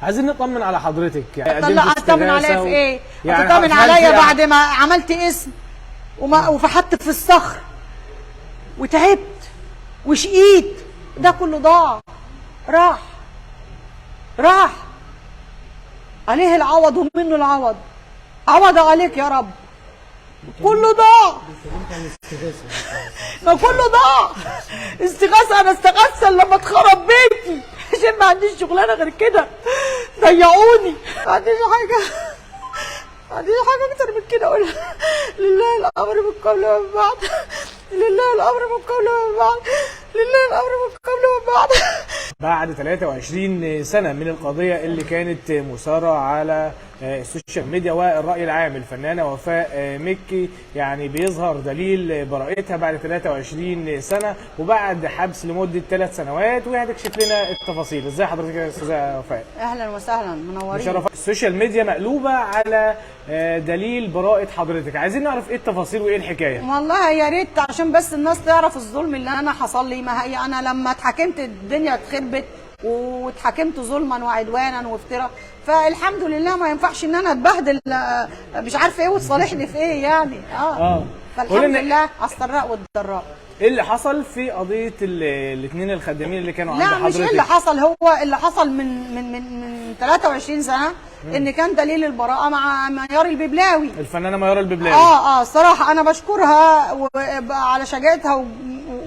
عايزين نطمن على حضرتك، يعني اطمن عليا في ايه؟ يعني هتطمن عليا بعد ما عملت اسم وفحت في الصخر وتعبت وشقيت، ده كله ضاع، راح عليه العوض ومنه العوض، عوض عليك يا رب. كله ضاع، ما كله ضاع. استغاثه، انا استغاثه لما اتخرب بيتي عشان ما عنديش شغلانه غير كده، ضيعوني، ما عنديش حاجه اكتر من كده اقولها. لله الامر من قبل ومن بعد، لله الامر من قبل ومن بعد، لله الامر من قبل ومن بعد. بعد 23 سنة من القضية اللي كانت مثارة على السوشيال ميديا والرأي العام، الفنانة وفاء مكي يعني بيظهر دليل براءتها بعد 23 سنة وبعد حبس لمدة 3 سنوات، وهتكشف لنا التفاصيل. ازاي حضرتك يا استاذة وفاء؟ اهلا وسهلا، منورين. مشرفة. السوشيال ميديا مقلوبة على دليل براءة حضرتك، عايزين نعرف ايه التفاصيل وايه الحكاية. والله يا ريت عشان بس الناس تعرف الظلم اللي انا حصل لي. ما هي انا لما اتحكمت الدنيا اتخربت واتحكمت ظلما وعدوانا وافتراء، فالحمد لله ما ينفعش ان انا اتبهدل مش عارفه ايه وتصالحني في ايه يعني. فالحمد لله على السراء والضراء. ايه اللي حصل في قضيه الاثنين الخدامين اللي كانوا عند حضرتك؟ لا مش ايه اللي حصل، هو اللي حصل من 23 سنه ان كان دليل البراءه مع ميار الببلاوي، الفنانه ميار الببلاوي. الصراحه انا بشكرها على شجاعتها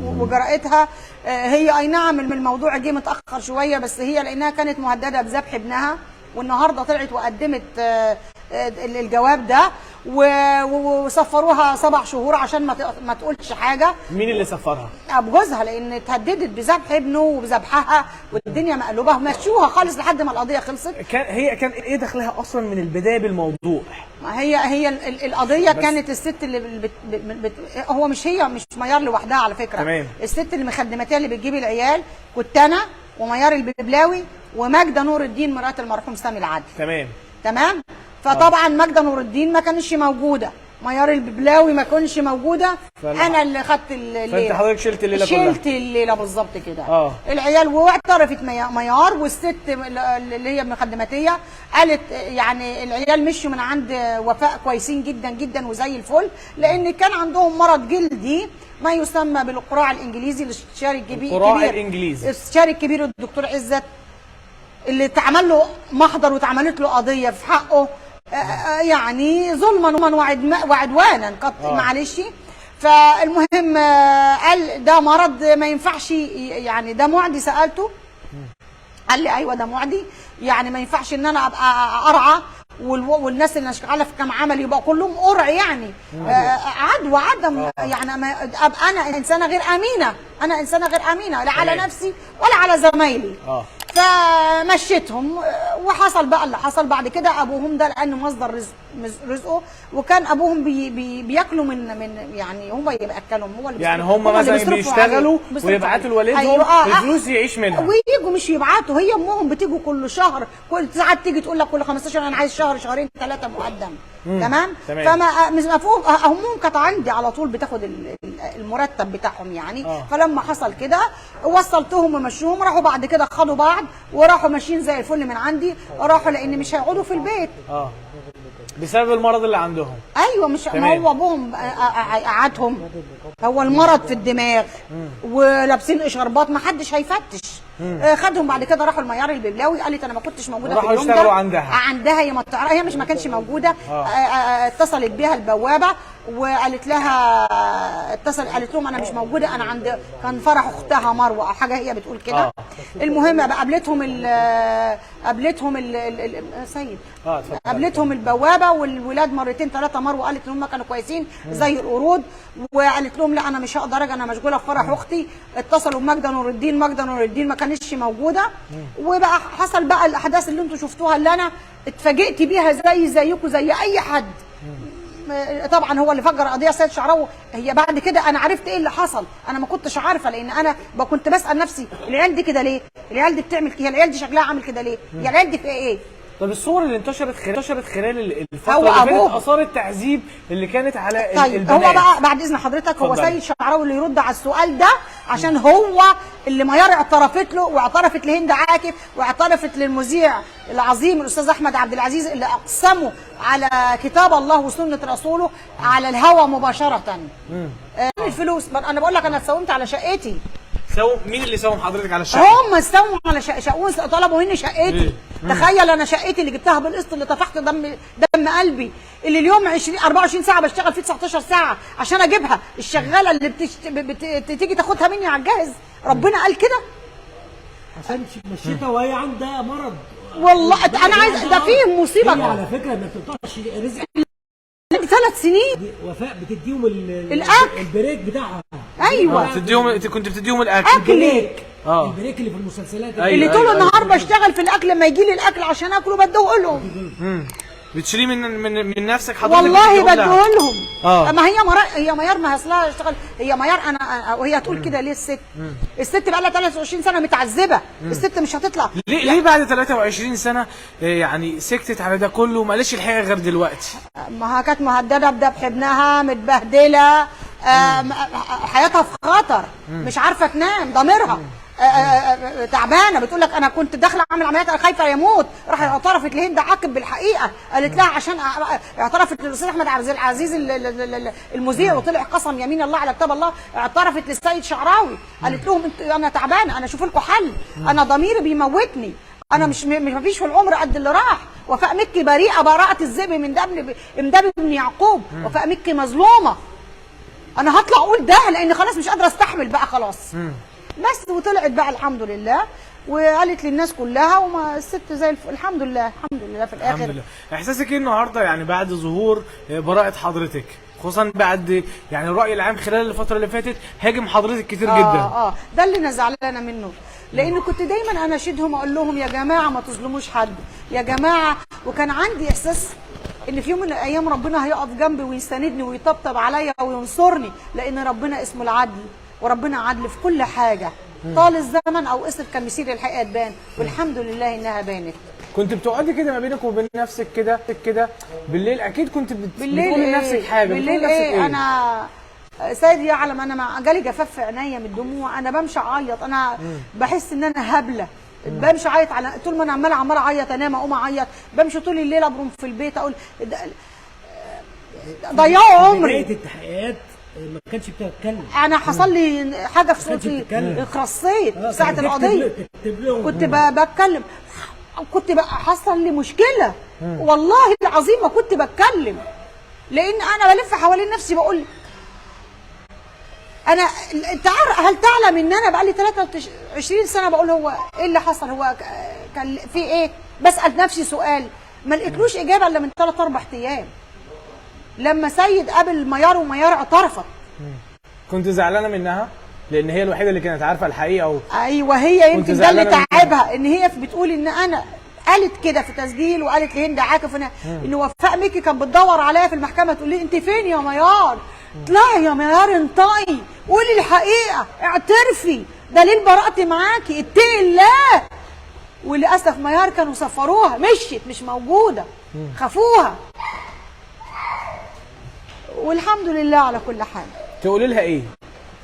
وجرأتها. هي اي نعم الموضوع جه متاخر شويه، بس هي لانها كانت مهدده بذبح ابنها، والنهارده طلعت وقدمت الجواب ده، وصفروها 7 شهور عشان ما تقولش حاجه. مين اللي صفرها؟ ابو جوزها، لان اتهددت بذبح ابنه وبذبحها والدنيا مقلوبه، مشوها خالص لحد ما القضيه خلصت. هي كان ايه دخلها اصلا من البدايه بالموضوع؟ هي القضيه كانت الست اللي هو مش ميار لوحدها على فكره. تمام. الست اللي مخدماتها اللي بتجيب العيال كنت انا وميار الببلاوي وماجده نور الدين مرات المرحوم سامي العدل. تمام. فطبعا ماجده نور الدين ما كانتش موجوده، ميار الببلاوي ما كانش موجوده، انا اللي خدت الليله. فانت حضرتك شلت الليله كلها؟ شلت الليله بالظبط كده. العيال، واعترفت ميار والست اللي هي مخدماتيه قالت يعني العيال مشوا من عند وفاء كويسين جدا جدا وزي الفل، لان كان عندهم مرض جلدي ما يسمى بالقراع الانجليزي. الاستشاري الكبير الدكتور عزت اللي اتعمل له محضر واتعملت له قضيه في حقه يعني ظلما وعدوانا معلش. فالمهم قال ده مرض ما ينفعش، يعني ده معدي. سالته قال لي ايوه ده معدي، يعني ما ينفعش ان انا ابقى ارعى والناس اللي شغاله في كام عمل يبقى كلهم قرع يعني عدوى عدم يعني ابقى انا انسانه غير امينه، انا انسانه غير امينه لا على نفسي ولا على زمايلي. فمشيتهم وحصل بقى اللي حصل. بعد كده ابوهم ده لانه مصدر رزقه، وكان ابوهم بياكلوا من يعني هم بياكلهم، هو اللي يعني هم مثلا بيشتغلوا ويبعتوا لوالدهم الفلوس يعيش منها، وييجوا مش يبعتوا، هي امهم بتيجوا كل شهر، كل ساعات تيجي تقول لك كل 15 انا عايز شهر شهرين 3 مقدم. تمام. فما مش مفهوم، امهم كانت عندي على طول بتاخد المرتب بتاعهم يعني. فلما حصل كده وصلتهم ومشوهم، راحوا بعد كده خدوا بعض وراحوا ماشيين زي الفل من عندي، راحوا لان مش هيقعدوا في البيت بسبب المرض اللي عندهم. ايوه مش ما هو ابوهم قعدهم، هو المرض في الدماغ ولابسين اشاربات ما حدش هيفتش. خدهم بعد كده راحوا الميار الببلاوي، قالت انا ما كنتش موجوده في اليوم ده. عندها هي هي مش ما كانتش موجوده. اتصلت بيها البوابه وقالت لها قالت لهم انا مش موجوده، انا عند كان فرح اختها مروه او حاجه هي بتقول كده. المهم قابلتهم البوابه والولاد مرتين 3 مروه قالت ان هم كانوا كويسين زي القرود، وقالت لهم لا انا مش هقدر اجي، انا مشغوله في فرح اختي. اتصلوا بماجده نور الدين، ماجده نور الدين ما كانتش موجوده. وبقى حصل بقى الاحداث اللي انتم شفتوها اللي انا اتفاجئت بيها زيكم زي اي حد. طبعا هو اللي فجر قضيه سيد شعراوي. هي بعد كده انا عرفت ايه اللي حصل، انا ما كنتش عارفه، لان انا كنت بسال نفسي العيال دي كده ليه؟ العيال دي بتعمل كده، العيال دي شكلها عامل كده ليه؟ هي العيال دي في ايه؟ طب الصور اللي انتشرت خلال الفتره اللي فاتت اثار التعذيب اللي كانت على طيب البنات. هو بقى بعد اذن حضرتك هو سيد شعراوي اللي يرد على السؤال ده، عشان هو اللي ميار اعترفت له واعترفت لهند عاكف واعترفت للمذيع العظيم الاستاذ احمد عبد العزيز اللي اقسموا على كتاب الله وسنه رسوله على الهوى مباشره. الفلوس انا بقول لك انا اتساومت على شقتي. مين اللي ساوم حضرتك على الشقه؟ هم استووا على شقون، طلبوا مني شقتي. تخيل انا شقتي اللي جبتها بالقسط اللي طفحت دم قلبي، اللي اليوم 24 ساعه بشتغل فيه 19 ساعه عشان اجيبها، الشغاله اللي بتيجي تاخدها مني على الجاهز. ربنا قال كده عشان مشيتها وهي عندها مرض. والله انا عايز ده فيه مصيبه. هي على فكره ما بتقطعش رزق 3 سنين. وفاء بتديهم الاكل البريك بتاعها. ايوه كنت بتديهم الاكل. البريك البريك اللي في المسلسلات اللي طول النهار بشتغل في الاكل، لما يجي لي الاكل عشان اكله بديه لهم. بتشيليه من نفسك حضرتك؟ والله بديه لهم. ما هي ميار ما اصلها اشتغل. هي ميار انا وهي تقول كده ليه الست بقى لها 23 سنه متعذبه. الست مش هتطلع. ليه بعد 23 سنه يعني سكتت على ده كله وما قالتش الحقيقه غير دلوقتي؟ ما كانت مهدده بذبح ابنها، متبهدله، حياتها في خطر، مش عارفه تنام، ضميرها تعبانه. بتقول لك انا كنت داخله اعمل عمليات انا خايفه يموت. راحت اعترفت لهند عاكف بالحقيقه، قالت لها عشان اعترفت للاستاذ احمد عبد العزيز المذيع وطلع قسم يمين الله على كتاب الله. اعترفت للسيد شعراوي، قالت لهم انا تعبانه، انا اشوف لكم حل، انا ضميري بيموتني، انا مش مفيش في العمر قد اللي راح. وفاء مكي بريئه براءه الذئب من دم ابن يعقوب. وفاء مكي مظلومه. انا هطلع اقول ده لان خلاص مش قادره استحمل بقى خلاص. بس وطلعت بقى الحمد لله وقالت للناس كلها، وما الست زي الحمد لله في الاخر. الحمد لله. احساسك ايه النهارده يعني بعد ظهور براءة حضرتك، خصوصا بعد يعني الرأي العام خلال الفترة اللي فاتت هاجم حضرتك كتير جدا؟ ده اللي انا زعلانه منه، لان كنت دايما اناشدهم اقول لهم يا جماعه ما تظلموش حد يا جماعه. وكان عندي احساس ان في يوم من الايام ربنا هيقف جنبي ويساندني ويطبطب عليا وينصرني، لان ربنا اسمه العدل، وربنا عدل في كل حاجه. طال الزمن او قصر كان مسير الحقيقه تبان، والحمد لله انها بانت. كنت بتقعدي كده ما بينك وبين نفسك كده بالليل؟ اكيد كنت بتقولي لنفسك حاجه. بالليل ايه؟ انا سيد يعلم انا جالي جفاف في عينيا من الدموع، انا بمشي اعيط، انا بحس ان انا هبله، بمشي اعيط على طول ما انا عماله اعيط، انام اقوم اعيط، بمشي طول الليل ابرم في البيت اقول ضيعوا عمري. بدايه التحقيقات ما كانش بتتكلم. انا حصل لي حاجه في صوتي، اتخصيت ساعه القضيه، كنت بتكلم، كنت بقى حصل لي مشكله والله العظيم ما كنت بتكلم، لان انا بلف حوالين نفسي بقول انا انت هل تعلم ان انا بقى لي 23 سنه بقول هو ايه اللي حصل، هو كان في ايه؟ بسال نفسي سؤال ما لقيتلوش اجابه الا من 3 4 ايام لما سيد قابل ميار وميار اعترفت. كنت زعلانه منها لان هي الوحيده اللي كانت عارفه الحقيقه ايوه هي يمكن ده اللي تعبها، ان هي بتقول ان انا قالت كده في تسجيل، وقالت لهند عاكف ان وفاء مكي كانت بتدور عليا في المحكمه تقول لي انت فين يا ميار؟ اطلعي يا ميار انطقي قولي الحقيقه اعترفي دليل براءتي معاكي اتقي الله. وللاسف ميار كانوا سفروها مشيت مش موجوده، خافوها. والحمد لله على كل حال. تقولي لها ايه؟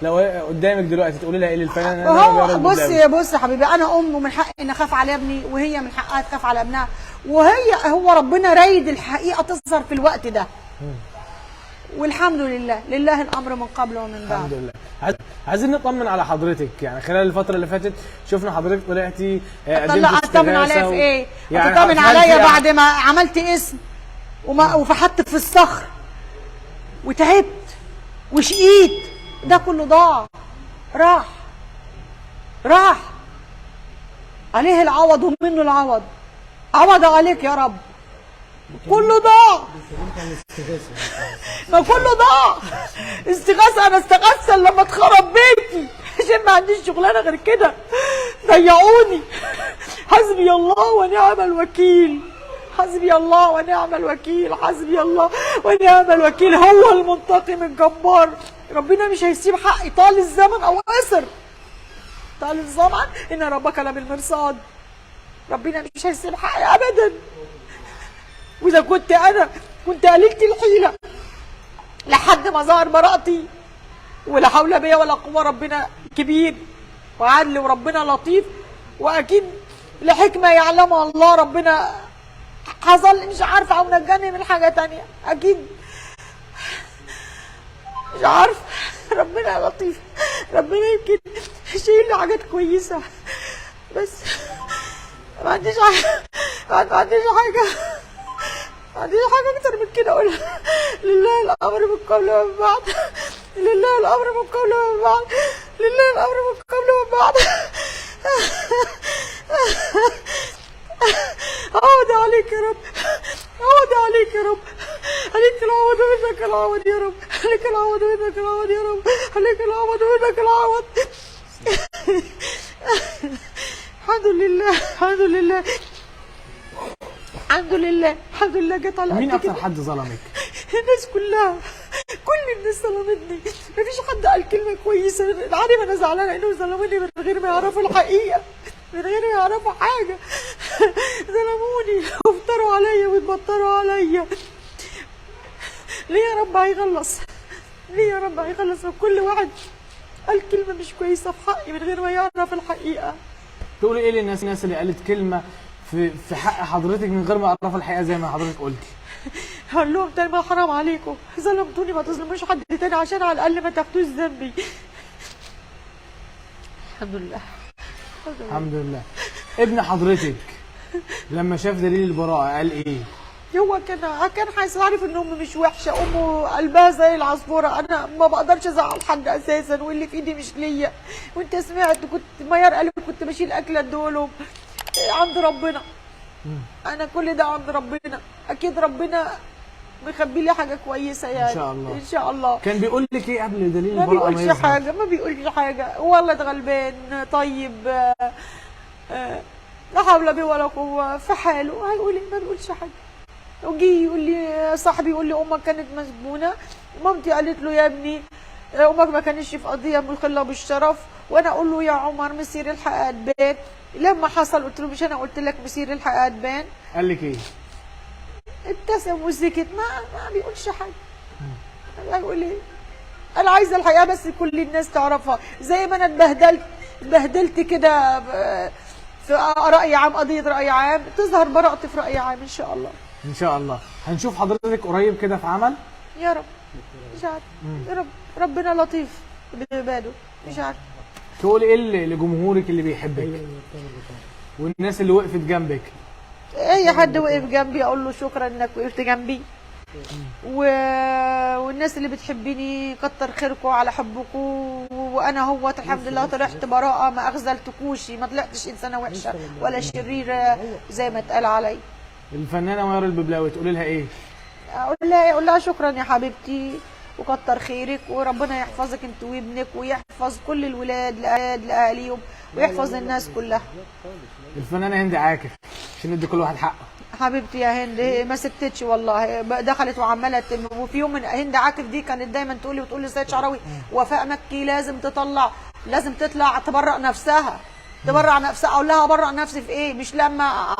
لو قدامك دلوقتي تقولي لها ايه للفنانه؟ بص يا حبيبي، انا ام ومن حقي ان اخاف على ابني، وهي من حقها تخاف على ابنها، هو ربنا رايد الحقيقه تظهر في الوقت ده. والحمد لله لله الامر من قبل ومن بعد. الحمد لله. عايزين نطمن على حضرتك، يعني خلال الفتره اللي فاتت شفنا حضرتك طلعتي اطمن عليا في ايه؟ يعني تطمن عليا بعد ما عملت اسم وفحت في الصخر وتعبت وشقيت، ده كله ضاع، راح عليه العوض ومنه العوض، عوض عليك يا رب. كله ضاع، ما كله ضاع. استغاثه، انا استغاثه لما اتخرب بيتي عشان ما عنديش شغلانه غير كده، ضيعوني. حسبي الله ونعم الوكيل، حسبي الله ونعم الوكيل، حسبي الله ونعم الوكيل. هو المنتقم الجبار، ربنا مش هيسيب حقي طال الزمن او قصر، طال الزمن ان ربك لبالمرصاد، ربنا مش هيسيب حقي ابدا. واذا كنت انا كنت قللت الحيله لحد ما ظهر براءتي، ولا حول بيا ولا قوه، ربنا كبير وعدل وربنا لطيف، واكيد لحكمه يعلمها الله. ربنا حصل مش عارفه او نجاني من حاجه تانية اكيد، مش عارفه. ربنا لطيف، ربنا يمكن يشيل لي حاجات كويسه، بس ما عنديش حاجه، ما عنديش حاجه اكتر من كده اقولها. لله الامر من قبل ومن بعد، لله الامر من قبل ومن بعد، لله الامر من قبل ومن بعد. عوض عليك يا رب، عوض عليك يا رب، عليك العوض ومنك العوض يا رب، عليك العوض ومنك العوض يا رب، عليك العوض ومنك العوض. الحمد لله، الحمد لله، الحمد لله، الحمد لله. جت على مين قد اكتر كده. حد ظلمك؟ الناس كلها، كل الناس ظلمتني، مفيش حد قال كلمه كويسه. عارف انا زعلانه انهم ظلموني من غير ما يعرفوا الحقيقه، من غير ما يعرفوا حاجه. ظلموني وافتروا عليا واتبطروا عليا. ليه يا رب هيخلص؟ ليه يا رب هيخلص؟ كل واحد قال كلمه مش كويسه في حقي من غير ما يعرف الحقيقه. تقولي ايه للناس اللي قالت كلمه في حق حضرتك من غير ما اعرف الحقيقه زي ما حضرتك قلتي؟ هقول لهم تاني ما حرام عليكم، ظلمتوني ما تظلموش حد تاني عشان على الاقل ما تاخدوش ذنبي. الحمد لله، الحمد لله. ابن حضرتك لما شاف دليل البراءه قال ايه؟ هو كان حاسس، عارف ان امي مش وحشه، امه قلبها زي العصفوره. انا ما بقدرش ازعل حد اساسا، واللي في ايدي مش ليا. وانت سمعت كنت ميار قالت كنت بشيل اكله ادولهم عند ربنا. انا كل ده عند ربنا، اكيد ربنا مخبي لي حاجه كويسه يعني. ان شاء الله، ان شاء الله. كان بيقول لك ايه قبل دليل ما البراءه؟ بيقولش حاجه، ما بيقولش حاجه، والله ده غلبان طيب، لا حول به ولا قوه، في حاله. هيقول ايه؟ ما بيقولش حاجه. وجي يقول لي صاحبي، يقول لي امك كانت مسجونه، مامتي قالت له يا ابني امك ما كانتش في قضيه مخله بالشرف. وانا اقول له يا عمر مسير الحق هتبان. لما حصل قلت له مش انا قلت لك مسير الحق هتبان؟ قال لك ايه؟ ابتسم وسكت، ما بيقولش حاجه. هيقول ايه؟ انا عايزه الحقيقه بس كل الناس تعرفها، زي ما انا اتبهدلت كده في راي عام، قضيه راي عام، تظهر براءتي في راي عام ان شاء الله. ان شاء الله. هنشوف حضرتك قريب كده في عمل؟ يا رب، مش عارف. يا رب، ربنا لطيف بعباده، مش عارف. تقول ايه لجمهورك اللي بيحبك والناس اللي وقفت جنبك؟ اي حد وقف جنبي اقول له شكرا انك وقفت جنبي، والناس اللي بتحبني كتر خيركم على حبكم. وانا هوت الحمد لله طلعت براءه، ما اخذلتكوش، ما طلعتش انسانه وحشه ولا شريره زي ما اتقال علي. الفنانه ميار الببلاوي تقولي لها ايه؟ اقول لها شكرا يا حبيبتي وكتر خيرك، وربنا يحفظك انت وابنك، ويحفظ كل الولاد لاهاليهم، ويحفظ الناس كلها. الفنانه هند عاكف عشان ندي كل واحد حقه. حبيبتي يا هند ما سكتتش والله، دخلت وعملت. وفي يوم من هند عاكف دي كانت دايما تقول لي وتقول لي سيد شعراوي وفاء مكي لازم تطلع تبرأ نفسها، تبرع نفسها. اقول لها ابرأ نفسي في ايه؟ مش لما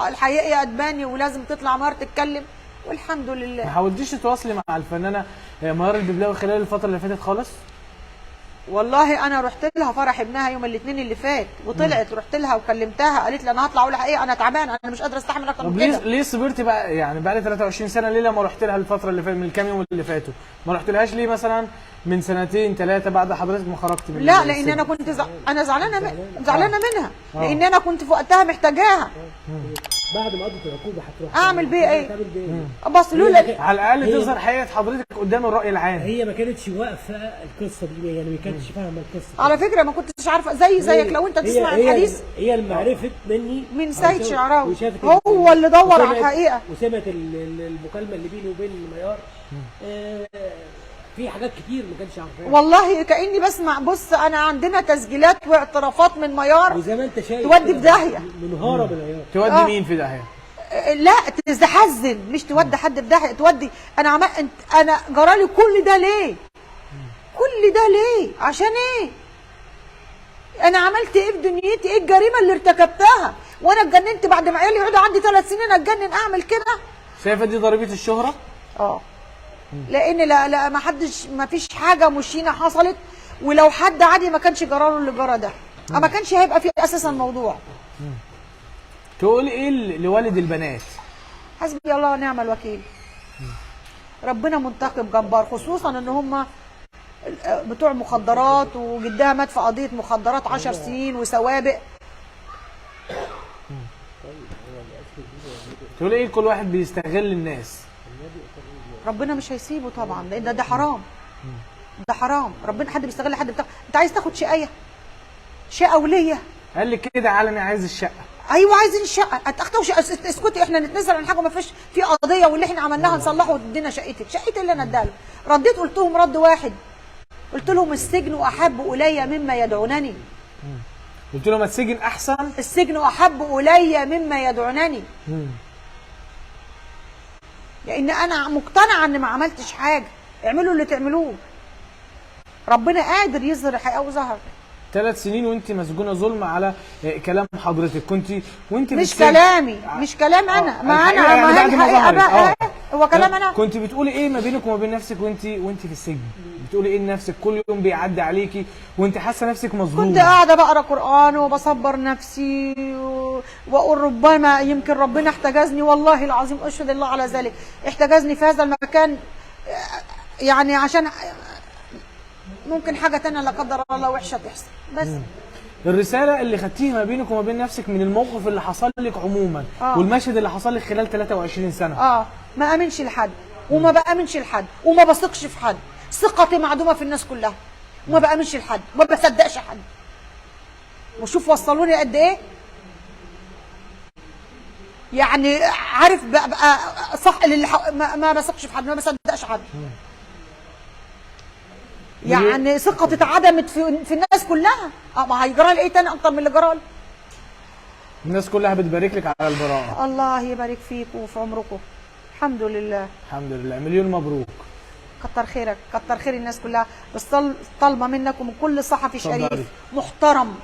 الحقيقه ادباني ولازم تطلع مار تتكلم. والحمد لله. ما حاولتيش تتواصلي مع الفنانه ميار الببلاوي خلال الفتره اللي فاتت خالص؟ والله انا رحت لها فرح ابنها يوم الاثنين اللي فات، وطلعت رحت لها وكلمتها، قالت لي انا هطلع اقول لها ايه، انا تعبانه، انا مش قادره استحمل اكتر من كده. ليه صبرتي بقى يعني بعد 23 سنه؟ ليه لما رحت لها الفتره اللي فاتت من الكام يوم اللي فاتوا ما رحتلهاش ليه مثلا من سنتين ثلاثه بعد حضرتك ما خرجتي من لا، لان انا كنت انا زعلانه منها، لان انا كنت في وقتها محتاجاها. بعد ما قضت العقوبه هتروح اعمل بيها ايه؟ تعمل بيها ايه؟ بس لولا على الاقل تظهر حقيقه حضرتك قدام الراي العام. هي ما كانتش واقفه القصه دي، يعني ما كانتش فاهمه القصه. على فكره ما كنتش عارفه زيك لو انت تسمع الحديث. هي اللي عرفت مني من سيد شعراوي، هو اللي دور على الحقيقه، وسمعت المكالمه اللي بيني وبين ميار. في حاجات كتير ما كانش عارفاها والله، كاني بسمع. بص انا عندنا تسجيلات واعترافات من ميار، وزي ما انت شايف تودي في داهيه، منهاره بالعيار. تودي مين في داهيه؟ لا تحزن، مش تودي حد في داهيه، تودي. انا جرالي كل ده ليه؟ كل ده ليه؟ عشان ايه؟ انا عملت ايه في دنيتي؟ ايه الجريمه اللي ارتكبتها؟ وانا اتجننت بعد ما عيالي يقعدوا عندي 3 سنين اتجنن اعمل كده؟ شايفه دي ضريبه الشهره؟ لان لا ما فيش حاجه مشينه حصلت، ولو حد عادي ما كانش جرى له اللي جرى ده، ما كانش هيبقى فيه اساسا موضوع. تقول ايه لوالد البنات؟ حسبي الله ونعم الوكيل. ربنا منتقم جبار، خصوصا ان هم بتوع مخدرات، وجدها مات في قضيه مخدرات 10 سنين وسوابق. تقول ايه كل واحد بيستغل الناس؟ ربنا مش هيسيبه طبعا، لان ده حرام. ده حرام، ربنا حد بيستغل حد انت عايز تاخد شقيه وليه؟ قال لي كده علني عايز الشقه. ايوه عايزين الشقه، اسكتي، احنا نتنزل عن حاجه ما فيش في قضيه، واللي احنا عملناها نصلحه وتدينا شقتك. شقتي اللي انا اديها له. رديت قلت لهم رد واحد، قلت لهم السجن احب الي مما يدعونني. قلت لهم السجن احسن؟ السجن احب الي مما يدعونني. لان انا مقتنعه ان ما عملتش حاجه. اعملوا اللي تعملوه، ربنا قادر يظهر الحقيقه وظهر. 3 سنين وانت مسجونه ظلم على كلام حضرتك. كنت وانت مش كلامي، مش كلام انا، ما انا ما هي بقى هو كلام انا. كنت بتقولي ايه ما بينك وما بين نفسك وانت في السجن؟ بتقولي ايه لنفسك؟ كل يوم بيعدي عليكي وانت حاسه نفسك مظلومه. كنت قاعده بقرا قران وبصبر نفسي واقول ربما يمكن ربنا احتجزني، والله العظيم اشهد الله على ذلك، احتجزني في هذا المكان يعني عشان ممكن حاجه تانية لا قدر الله وحشه تحصل. بس الرساله اللي خدتيها ما بينك وما بين نفسك من الموقف اللي حصل لك عموما والمشهد اللي حصل لك خلال 23 سنه. ما امنش لحد وما بامنش لحد وما بثقش في حد، ثقتي معدومه في الناس كلها، وما بامنش لحد وما بصدقش حد. وشوف وصلوني قد ايه. يعني عارف بقى صح ما بثقش في حد، ما بصدقش حد. يعني ثقتي اتعدمت في الناس كلها. ما هيجرى لي ايه تاني اكتر من اللي جرى لي؟ الناس كلها بتبارك لك على البراءه. الله يبارك فيكم وفي عمركم. الحمد لله. الحمد لله، مليون مبروك. كتر خيرك، كتر خير الناس كلها. بس طالبه منك ومن كل صحفي شريف محترم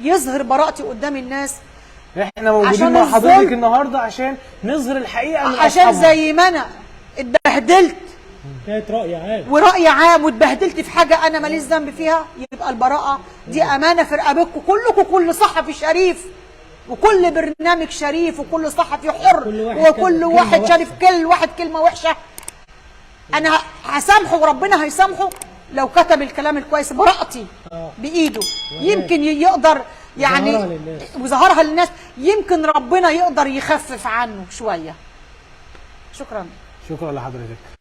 يظهر براءتي قدام الناس. احنا موجودين مع حضرتك النهارده عشان نظهر الحقيقه، عشان زي ما انا اتبهدلت كانت رأي عام ورأي عام واتبهدلت في حاجة أنا ماليش ذنب فيها، يبقى البراءة دي أمانة في رقبتكم كلكم، كل صحفي شريف وكل برنامج شريف وكل صحفي حر وكل واحد شريف. كل واحد كلمة وحشة أنا هسامحه وربنا هيسامحه لو كتب الكلام الكويس. براءتي بإيده يمكن يقدر يعني وظهرها للناس، يمكن ربنا يقدر يخفف عنه شوية. شكرا. شكرا لحضرتك.